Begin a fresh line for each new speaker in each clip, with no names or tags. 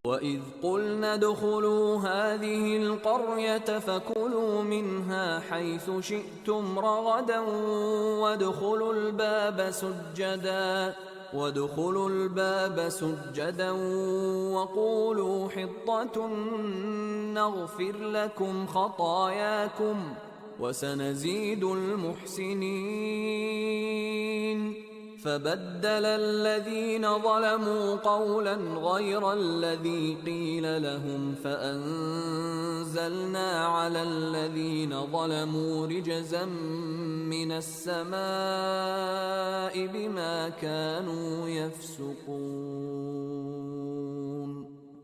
وإذ قلنا ادخلوا هذه القرية فكلوا منها حيث شئتم رغدا وادخلوا الباب سجدا وقولوا حطة نغفر لكم خطاياكم وسنزيد المحسنين. فبدل الذين ظلموا قولا غير الذي قيل لهم فأنزلنا على الذين ظلموا رجزا من السماء بما كانوا يفسقون.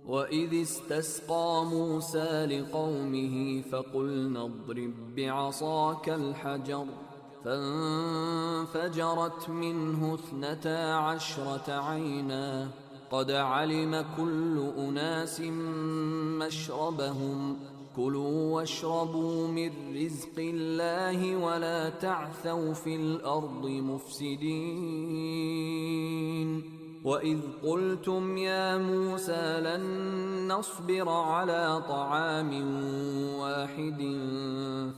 وإذ استسقى موسى لقومه فقلنا اضرب بعصاك الحجر فانفجرت منه 12 عينا قد علم كل أناس مشربهم كلوا واشربوا من رزق الله ولا تعثوا في الأرض مفسدين. وإذ قلتم يا موسى لن نصبر على طعام واحد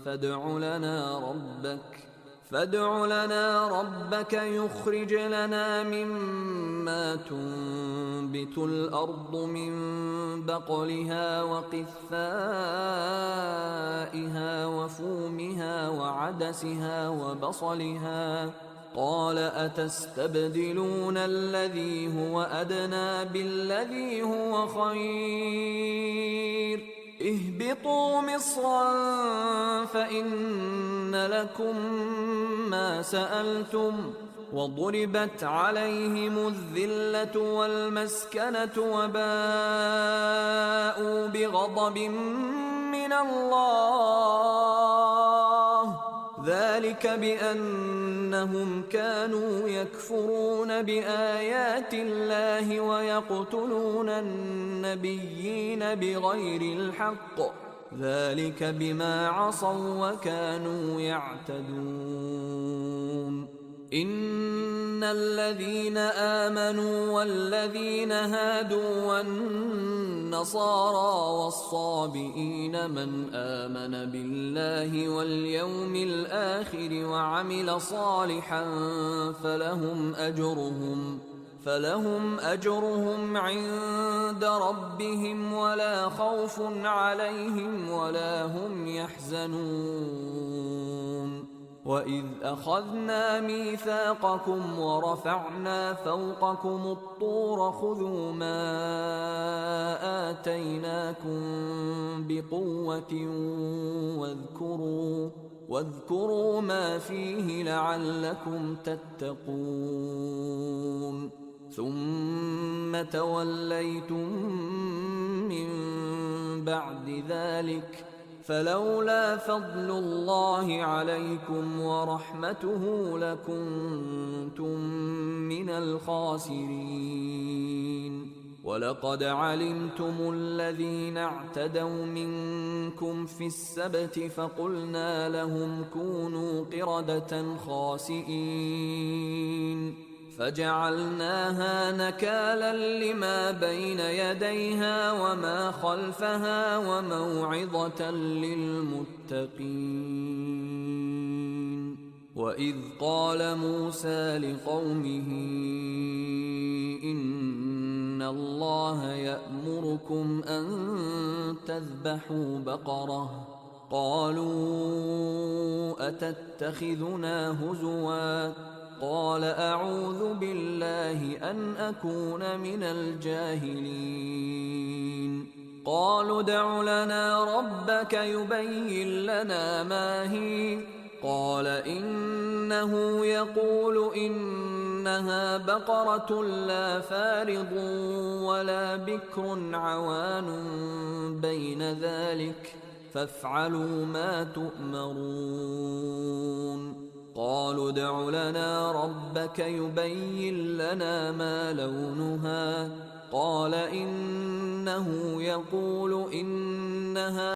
فادع لنا ربك يخرج لنا مما تنبت الأرض من بقلها وقثائها وفومها وعدسها وبصلها قال أتستبدلون الذي هو أدنى بالذي هو خير اهبطوا مصرا فإن لكم ما سألتم وضربت عليهم الذلة والمسكنة وباءوا بغضب من الله ذلك بأنهم كانوا يكفرون بآيات الله ويقتلون النبيين بغير الحق ذلك بما عصوا وكانوا يعتدون. إن الذين آمنوا والذين هادوا والنصارى والصابئين من آمن بالله واليوم الآخر وعمل صالحا فلهم أجرهم عند ربهم ولا خوف عليهم ولا هم يحزنون. وإذ أخذنا ميثاقكم ورفعنا فوقكم الطور خذوا ما آتيناكم بقوة واذكروا ما فيه لعلكم تتقون. ثم توليتم من بعد ذلك فلولا فضل الله عليكم ورحمته لكنتم من الخاسرين. ولقد علمتم الذين اعتدوا منكم في السبت فقلنا لهم كونوا قردة خاسئين فجعلناها نكالا لما بين يديها وما خلفها وموعظة للمتقين. وإذ قال موسى لقومه إن الله يأمركم أن تذبحوا بقرة قالوا أتتخذنا هزوا قال أعوذ بالله أن أكون من الجاهلين. قالوا ادع لنا ربك يبين لنا ما هي قال إنه يقول إنها بقرة لا فارض ولا بكر عوان بين ذلك فافعلوا ما تؤمرون. قالوا ادع لنا ربك يبين لنا ما لونها قال إنه يقول إنها